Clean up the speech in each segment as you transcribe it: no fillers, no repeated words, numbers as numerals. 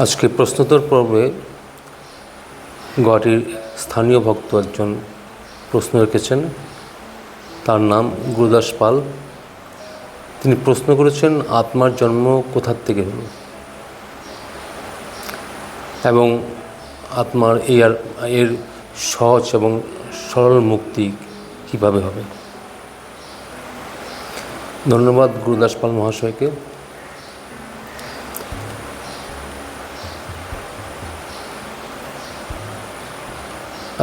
আজকে প্রশ্নোত্তর পর্বে গুয়াহাটির স্থানীয় ভক্ত একজন প্রশ্ন রেখেছেন। তার নাম গুরুদাস পাল। তিনি প্রশ্ন করেছেন, আত্মার জন্ম কোথার থেকে হলো এবং আত্মার এর সহজ এবং সরল মুক্তি কীভাবে হবে। ধন্যবাদ গুরুদাস পাল মহাশয়কে।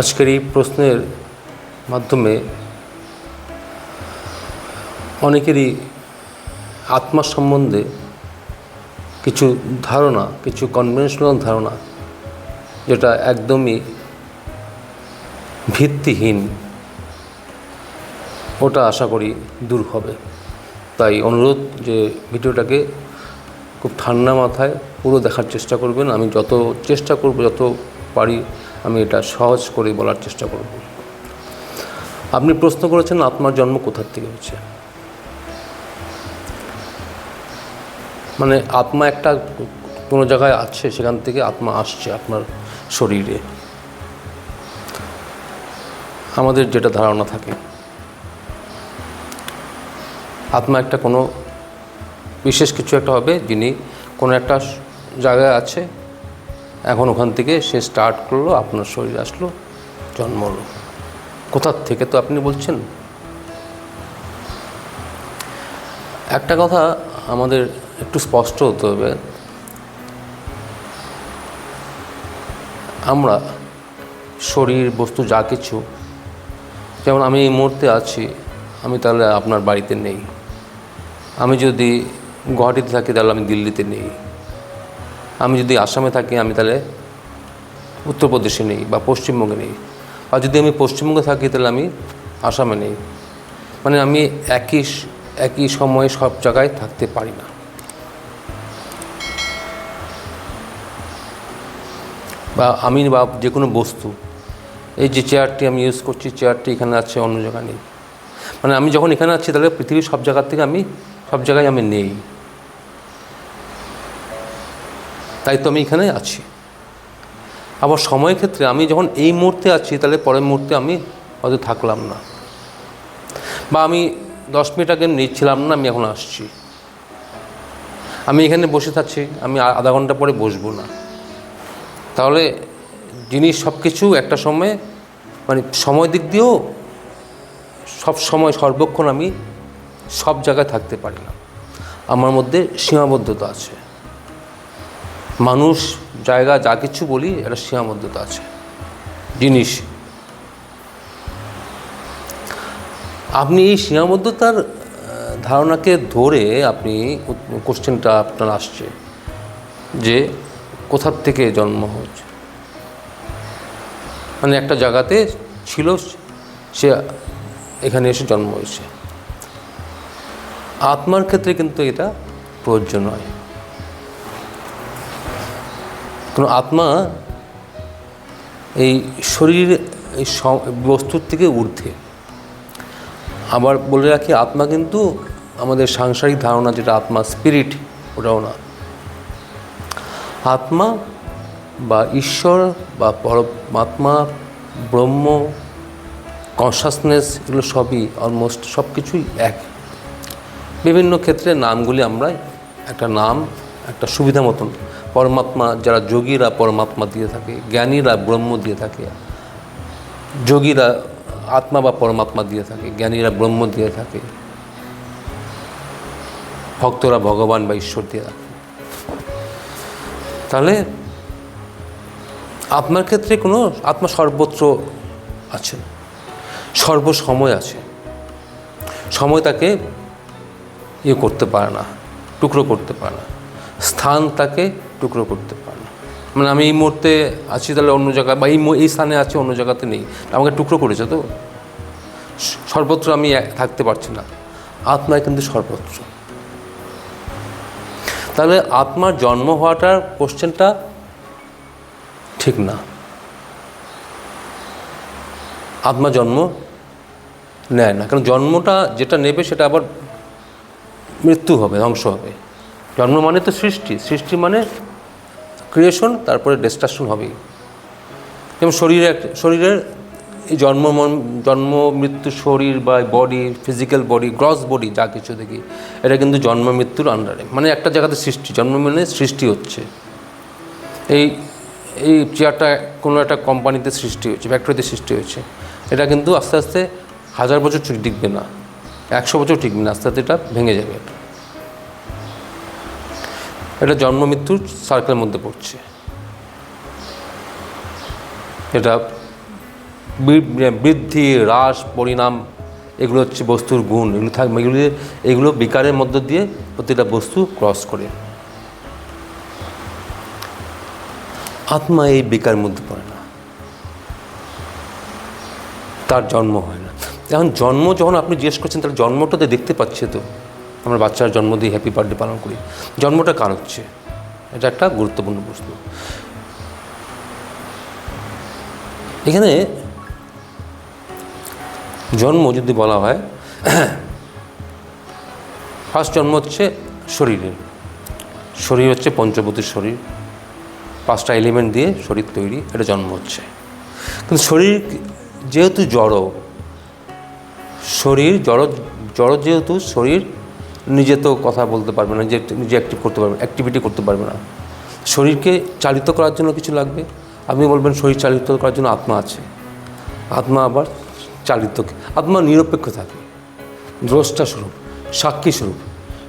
আজকের এই প্রশ্নের মাধ্যমে অনেকেরই আত্মা সম্বন্ধে কিছু ধারণা, কিছু কনভেনশনাল ধারণা, যেটা একদমই ভিত্তিহীন, ওটা আশা করি দূর হবে। তাই অনুরোধ যে ভিডিওটাকে খুব ঠান্ডা মাথায় পুরো দেখার চেষ্টা করবেন। আমি যত চেষ্টা করব, যত পারি আমি এটা সহজ করে বলার চেষ্টা করব। আপনি প্রশ্ন করেছেন আত্মার জন্ম কোথার থেকে হচ্ছে। মানে আত্মা একটা কোনো জায়গায় আছে, সেখান থেকে আত্মা আসছে আপনার শরীরে। আমাদের যেটা ধারণা থাকে, আত্মা একটা কোনো বিশেষ কিছু একটা হবে, যিনি কোনো একটা জায়গায় আছে, এখন ওখান থেকে সে স্টার্ট করলো, আপনার শরীরে আসলো, জন্ম হলো। কোথার থেকে তো আপনি বলছেন। একটা কথা আমাদের একটু স্পষ্ট হতে হবে, আমরা শরীর, বস্তু, যা কিছু, যেমন আমি এই মুহূর্তে আছি, আমি তাহলে আপনার বাড়িতে নেই। আমি যদি গুয়াহাটিতে থাকি তাহলে আমি দিল্লিতে নেই। আমি যদি আসামে থাকি আমি তাহলে উত্তরপ্রদেশে নেই বা পশ্চিমবঙ্গে নেই। আর যদি আমি পশ্চিমবঙ্গে থাকি তাহলে আমি আসামে নেই। মানে আমি একই সময়ে সব জায়গায় থাকতে পারি না। বা যে কোনো বস্তু, এই যে চেয়ারটি আমি ইউজ করছি, চেয়ারটি এখানে আছে, অন্য জায়গায় নেই। মানে আমি যখন এখানে আছি তাহলে পৃথিবীর সব জায়গার থেকে সব জায়গায় আমি নেই। তাই তো আমি এখানে আছি। আবার সময়ের ক্ষেত্রে আমি যখন এই মুহূর্তে আছি তাহলে পরের মুহূর্তে আমি হয়তো থাকলাম না, বা আমি 10 মিনিট আগে নিচ্ছিলাম না, আমি এখন আসছি। আমি এখানে বসে থাকছি, আমি আধা ঘন্টা পরে বসবো না। তাহলে জিনিস সব কিছু একটা সময়, মানে সময় দিক দিয়েও সব সময় সর্বক্ষণ আমি সব জায়গায় থাকতে পারি না। আমার মধ্যে সীমাবদ্ধতা আছে। মানুষ, জায়গা, যা কিছু বলি, একটা সীমাবদ্ধতা আছে। জিনিস, আপনি এই সীমাবদ্ধতার ধারণাকে ধরে আপনি কোশ্চেনটা আপনার আসছে যে কোথার থেকে জন্ম হচ্ছে। মানে একটা জায়গাতে ছিল, সে এখানে এসে জন্ম হয়েছে। আত্মার ক্ষেত্রে কিন্তু এটা প্রযোজ্য নয়। কারণ আত্মা এই শরীর, এই বস্তুর থেকে ঊর্ধ্বে। আবার বলে রাখি, আত্মা কিন্তু আমাদের সাংসারিক ধারণা যেটা আত্মা, স্পিরিট, ওটাও না। আত্মা বা ঈশ্বর বা পরমাত্মা, ব্রহ্ম, কনসাসনেস, এগুলো সবই অলমোস্ট সব কিছুই এক। বিভিন্ন ক্ষেত্রে নামগুলি আমরা একটা নাম, একটা সুবিধা মতন, পরমাত্মা, যারা যোগীরা পরমাত্মা দিয়ে থাকে, জ্ঞানীরা ব্রহ্ম দিয়ে থাকে, যোগীরা আত্মা বা পরমাত্মা দিয়ে থাকে, জ্ঞানীরা ব্রহ্ম দিয়ে থাকে, ভক্তরা ভগবান বা ঈশ্বর দিয়ে থাকে। তাহলে আত্মার ক্ষেত্রে কোনো, আত্মা সর্বত্র আছে, সর্বসময় আছে। সময় তাকে করতে পারে না, টুকরো করতে পারে না। স্থান তাকে টুকরো করতে পারে না। মানে আমি এই মুহূর্তে আছি তাহলে অন্য জায়গায়, বা এই স্থানে আছে, অন্য জায়গাতে নেই, আমাকে টুকরো করেছে। তো সর্বত্র আমি থাকতে পারছি না। আত্মায় কিন্তু সর্বত্র। তাহলে আত্মার জন্ম হওয়াটার কোশ্চেনটা ঠিক না। আত্মা জন্ম নেয় না, কারণ জন্মটা যেটা নেবে সেটা আবার মৃত্যু হবে, ধ্বংস হবে। জন্ম মানে তো সৃষ্টি, সৃষ্টি মানে ক্রিয়েশন, তারপরে ডিস্ট্রাকশন হবেই। যেমন শরীরের এই জন্ম মৃত্যু, শরীর বা body, physical body, gross body যা কিছু দেখি, এটা কিন্তু জন্ম মৃত্যুর আন্ডারে, মানে একটা জায়গাতে সৃষ্টি, জন্ম মানে সৃষ্টি হচ্ছে। এই চেয়ারটা কোনো একটা কোম্পানিতে সৃষ্টি হয়েছে, ফ্যাক্টরিতে সৃষ্টি হয়েছে, এটা কিন্তু আস্তে আস্তে 1000 বছর টিকবে না, 100 বছর টিকবে না, আস্তে আস্তে এটা ভেঙে যাবে। এটা জন্ম মৃত্যুর সার্কেলের মধ্যে পড়ছে। এটা বৃদ্ধি, হ্রাস, পরিণাম, এগুলো হচ্ছে বস্তুর গুণ। এগুলো থাকবে, এগুলো বিকারের মধ্য দিয়ে প্রতিটা বস্তু ক্রস করে। আত্মা এই বিকারের মধ্যে পড়ে না, তার জন্ম হয় না। এখন জন্ম যখন আপনি জিজ্ঞেস করছেন, তাহলে জন্মটা তো দেখতে পাচ্ছে, তো আমরা বাচ্চার জন্ম দিয়ে হ্যাপি বার্থডে পালন করি, জন্মটা কার হচ্ছে? এটা একটা গুরুত্বপূর্ণ প্রশ্ন। এখানে জন্ম যদি বলা হয়, ফার্স্ট জন্ম হচ্ছে শরীরের। শরীর হচ্ছে পঞ্চভূতের শরীর, 5টা এলিমেন্ট দিয়ে শরীর তৈরি, এটা জন্ম হচ্ছে। কিন্তু শরীর যেহেতু জড়, শরীর জড় যেহেতু, শরীর নিজে তো কথা বলতে পারবে না, নিজে অ্যাক্টিভিটি করতে পারবে না। শরীরকে চালিত করার জন্য কিছু লাগবে। আপনি বলবেন শরীর চালিত করার জন্য আত্মা আছে। আত্মা আবার চালিত, আত্মা নিরপেক্ষ থাকে, দ্রষ্টা স্বরূপ, সাক্ষী স্বরূপ,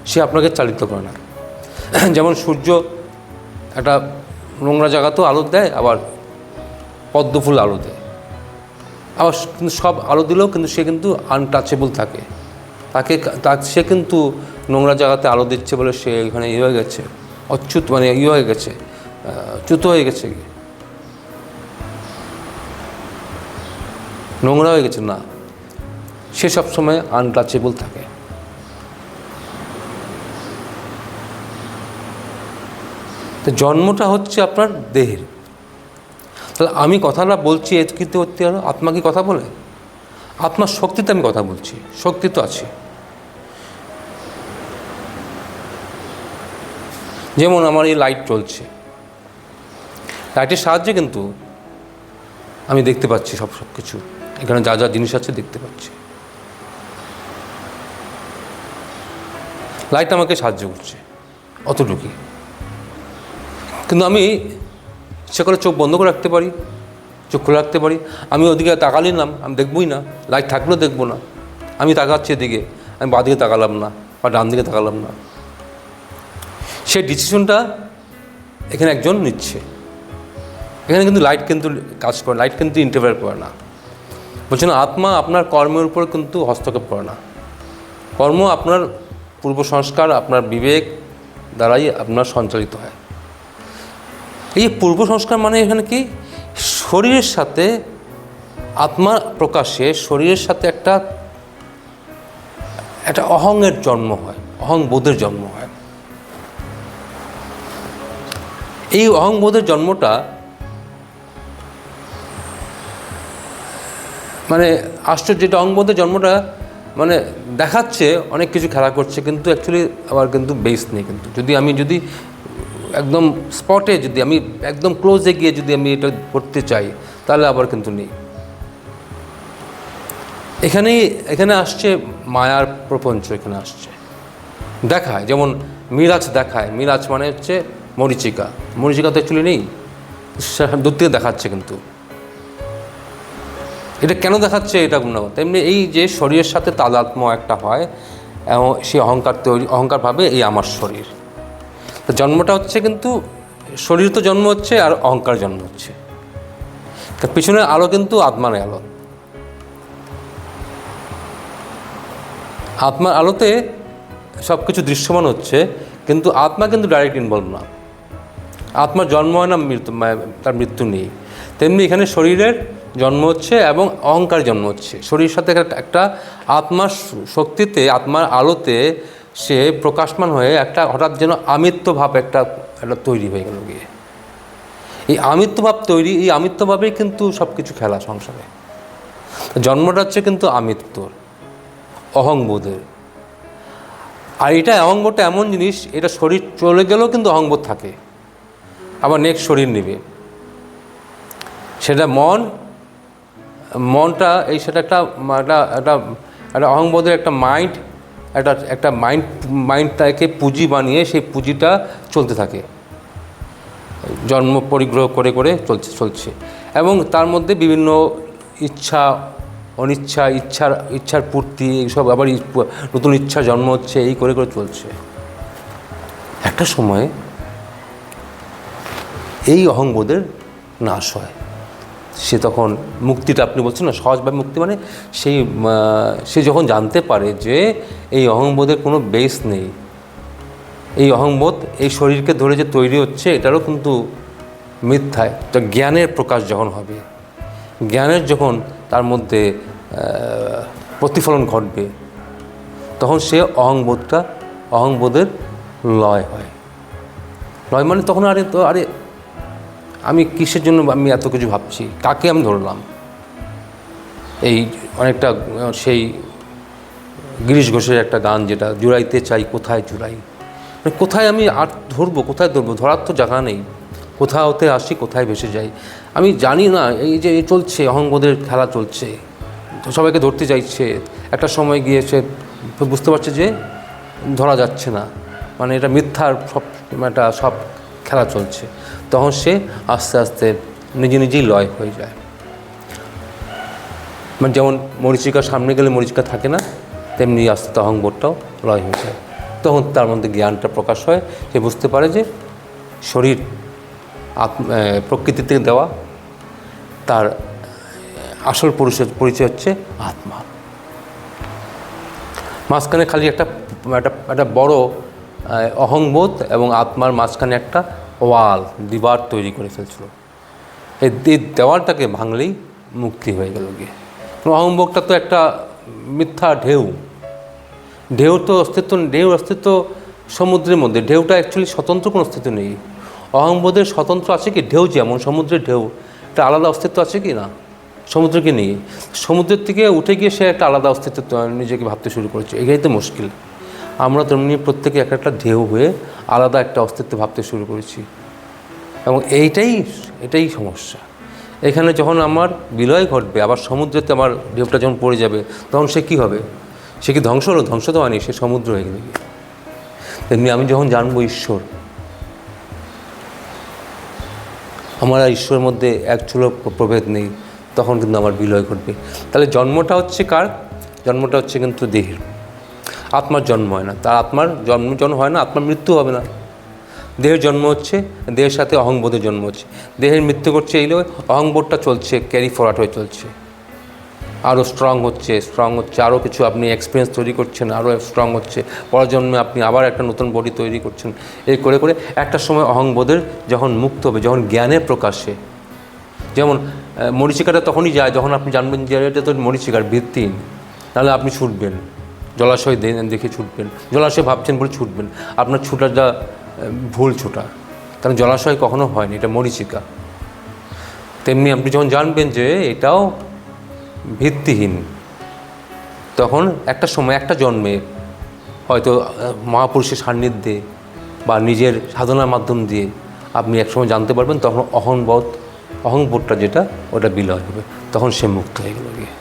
সে আপনাকে চালিত করে না। যেমন সূর্য একটা নোংরা জায়গাতেও আলো দেয়, আবার পদ্মফুল আলো দেয়, আবার কিন্তু সব আলো দিলেও কিন্তু সে কিন্তু আনটাচেবল থাকে। সে কিন্তু নোংরা জায়গাতে আলো দিচ্ছে বলে সে এখানে হয়ে গেছে, অচ্যুত, মানে হয়ে গেছে, চ্যুত হয়ে গেছে, নোংরা হয়ে গেছে না, সে সবসময় আনটাচেবল থাকে। তো জন্মটা হচ্ছে আপনার দেহের। তাহলে আমি কথাটা বলছি, এ কিন্তু হতে হলো, আত্মা কি কথা বলে? আত্মার শক্তিতে আমি কথা বলছি, শক্তি তো আছে। যেমন আমার এই লাইট চলছে, লাইটের সাহায্যে কিন্তু আমি দেখতে পাচ্ছি সব কিছু, এখানে যা যা জিনিস আছে দেখতে পাচ্ছি। লাইট আমাকে সাহায্য করছে অতটুকুই। কিন্তু আমি সে করে চোখ বন্ধ করে রাখতে পারি, চোখ খুলে রাখতে পারি। আমি ওদিকে তাকালি না, আমি দেখবই না, লাইট থাকলেও দেখবো না। আমি তাকাচ্ছি এদিকে, আমি বাঁ দিকে তাকালাম না বা ডান দিকে তাকালাম না। সেই ডিসিশনটা এখানে একজন নিচ্ছে। এখানে কিন্তু লাইট কিন্তু কাজ করে, লাইট কিন্তু ইন্টারফেয়ার করে না। বলছেন আত্মা আপনার কর্মের উপর কিন্তু হস্তক্ষেপ করে না। কর্ম আপনার পূর্ব সংস্কার, আপনার বিবেক দ্বারাই আপনার সঞ্চালিত হয়। এই পূর্ব সংস্কার মানে এখানে কি, শরীরের সাথে আত্মা প্রকাশে শরীরের সাথে একটা অহংয়ের জন্ম হয়, অহংবোধের জন্ম হয়। এই অহংবোধের জন্মটা মানে আশ্চর্য, যেটা অহংবোধের জন্মটা মানে দেখাচ্ছে অনেক কিছু খেলা করছে, কিন্তু অ্যাকচুয়ালি আবার কিন্তু বেস নেই। কিন্তু আমি যদি একদম স্পটে, যদি আমি একদম ক্লোজে গিয়ে যদি আমি এটা করতে চাই, তাহলে আবার কিন্তু নেই। এখানে আসছে মায়ার প্রপঞ্চ, এখানে আসছে দেখায়। যেমন মিরাজ দেখায়, মিরাজ মানে হচ্ছে মরীচিকা, মরীচিকা তো অ্যাকচুয়ালি নেই, দূর থেকে দেখাচ্ছে। কিন্তু এটা কেন দেখাচ্ছে, এটা গুণগত। তেমনি এই যে শরীরের সাথে তাদাত্ম্য একটা হয়, এবং সেই অহংকার ভাবে এই আমার শরীর। তো জন্মটা হচ্ছে কিন্তু শরীর তো জন্ম হচ্ছে, আর অহংকার জন্ম হচ্ছে। তার পিছনের আলো কিন্তু আত্মার আলো। আত্মার আলোতে সব কিছু দৃশ্যমান হচ্ছে, কিন্তু আত্মা কিন্তু ডাইরেক্ট ইনভলভ না। আত্মার জন্ম হয় না, তার মৃত্যু নেই। তেমনি এখানে শরীরের জন্ম হচ্ছে এবং অহংকার জন্ম হচ্ছে। শরীরের সাথে একটা আত্মার শক্তিতে, আত্মার আলোতে সে প্রকাশমান হয়ে একটা হঠাৎ যেন আমিত্বভাব একটা তৈরি হয়ে গেল গিয়ে। এই আমিত্বভাব তৈরি, এই আমিত্বভাবেই কিন্তু সব কিছু খেলা সংসারে। জন্মটা হচ্ছে কিন্তু আমিত্বর, অহংবোধের। আর এটা অহংবোধটা এমন জিনিস, এটা শরীর চলে গেলেও কিন্তু অহংবোধ থাকে। আবার নেক্সট শরীর নেবে, সেটা মনটা সেটা একটা একটা একটা একটা অহংবোধের একটা মাইন্ড, একটা মাইন্ডটাকে পুঁজি বানিয়ে সেই পুঁজিটা চলতে থাকে, জন্ম পরিগ্রহ করে করে চলছে এবং তার মধ্যে বিভিন্ন ইচ্ছা অনিচ্ছা, ইচ্ছার পূর্তি, এইসব আবার নতুন ইচ্ছার জন্ম হচ্ছে, এই করে করে চলছে। একটা সময় এই অহংবোধের নাশ হয়, সে তখন মুক্তিটা, আপনি বলছেন না সহজভাবে মুক্তি, মানে সে যখন জানতে পারে যে এই অহংবোধের কোনো বেস নেই, এই অহংবোধ এই শরীরকে ধরে যে তৈরি হচ্ছে এটারও কিন্তু মিথ্যায়, তো জ্ঞানের প্রকাশ যখন হবে, জ্ঞানের যখন তার মধ্যে প্রতিফলন ঘটবে, তখন সে অহংবোধের লয় হয়। লয় মানে তখন আরে আমি কিসের জন্য আমি এত কিছু ভাবছি, কাকে আমি ধরলাম, এই অনেকটা সেই গিরিশ ঘোষের একটা গান, যেটা জুড়াইতে চাই কোথায় জুড়াই, মানে কোথায় আমি আর ধরবো, কোথায় ধরবো, ধরার তো জায়গা নেই, কোথাওতে আসি কোথায় ভেসে যাই, আমি জানি না। এই যে চলছে অহংবোধের খেলা চলছে, সবাইকে ধরতে চাইছে, একটা সময় গিয়ে সে বুঝতে পারছে যে ধরা যাচ্ছে না, মানে এটা মিথ্যার সব খেলা চলছে, তখন সে আস্তে আস্তে নিজেই লয় হয়ে যায়। মানে যেমন মরীচিকার সামনে গেলে মরীচিকা থাকে না, তেমনি আস্তে আস্তে অহংবোধটাও লয় হয়ে যায়। তখন তার মধ্যে জ্ঞানটা প্রকাশ হয়, সে বুঝতে পারে যে শরীর প্রকৃতি থেকে দেওয়া, তার আসল পরিচয় হচ্ছে আত্মা। মাঝখানে খালি একটা বড় অহংবোধ এবং আত্মার মাঝখানে একটা দিবার তৈরি করে ফেলছিল, এই দেওয়ালটাকে ভাঙলেই মুক্তি হয়ে গেল গিয়ে। অহংবোধটা তো একটা মিথ্যা ঢেউ তো অস্তিত্ব সমুদ্রের মধ্যে, ঢেউটা অ্যাকচুয়ালি স্বতন্ত্র কোনো অস্তিত্ব নেই। অহংবোধের স্বতন্ত্র আছে কি? ঢেউ, যেমন সমুদ্রের ঢেউ, একটা আলাদা অস্তিত্ব আছে কি না সমুদ্রকে নিয়ে? সমুদ্রের থেকে উঠে গিয়ে সে একটা আলাদা অস্তিত্ব নিজেকে ভাবতে শুরু করেছে, এটাই তো মুশকিল। আমরা তেমনি প্রত্যেকে একটা ঢেউ হয়ে আলাদা একটা অস্তিত্ব ভাবতে শুরু করেছি, এবং এটাই সমস্যা। এখানে যখন আমার বিলয় ঘটবে, আবার সমুদ্রেতে আমার ঢেউটা যখন পড়ে যাবে, তখন সে কী হবে? সে কি ধ্বংস হলো? ধ্বংস তো হয়নি, সে সমুদ্র হয়ে গেল। তেমনি আমি যখন জানবো ঈশ্বর, আমার আর ঈশ্বরের মধ্যে এক চুলো প্রভেদ নেই, তখন কিন্তু আমার বিলয় ঘটবে। তাহলে জন্মটা হচ্ছে কার? জন্মটা হচ্ছে কিন্তু দেহের, আত্মার জন্ম হয় না। তার আত্মার জন্ম হয় না, আত্মার মৃত্যু হবে না। দেহের জন্ম হচ্ছে, দেহের সাথে অহংবোধের জন্ম হচ্ছে, দেহের মৃত্যু করছে, এই অহংবোধটা চলছে, ক্যারি ফরওয়ার্ড হয়ে চলছে, আরও স্ট্রং হচ্ছে, আরও কিছু আপনি এক্সপিরিয়েন্স তৈরি করছেন, আরও স্ট্রং হচ্ছে, পরের জন্মে আপনি আবার একটা নতুন বডি তৈরি করছেন। এই করে করে একটা সময় অহংবোধের যখন মুক্ত হবে, যখন জ্ঞানের প্রকাশে, যেমন মরীচিকাটা তখনই যায় যখন আপনি জানবেন যে এটা তো মরীচিকার ভিত্তিহীন, তাহলে আপনি ছুটবেন, জলাশয় দেখে ছুটবেন, জলাশয় ভাবছেন বলে ছুটবেন, আপনার ছুটাটা ভুল ছুটা, কারণ জলাশয় কখনো হয়নি, এটা মরীচিকা। তেমনি আপনি যখন জানবেন যে এটাও ভিত্তিহীন, তখন একটা সময়, একটা জন্মে হয়তো মহাপুরুষের সান্নিধ্যে বা নিজের সাধনার মাধ্যম দিয়ে আপনি একসময় জানতে পারবেন, তখন অহংবোধটা যেটা, ওটা বিলয় হবে, তখন সে মুক্ত হয়ে গেল গিয়ে।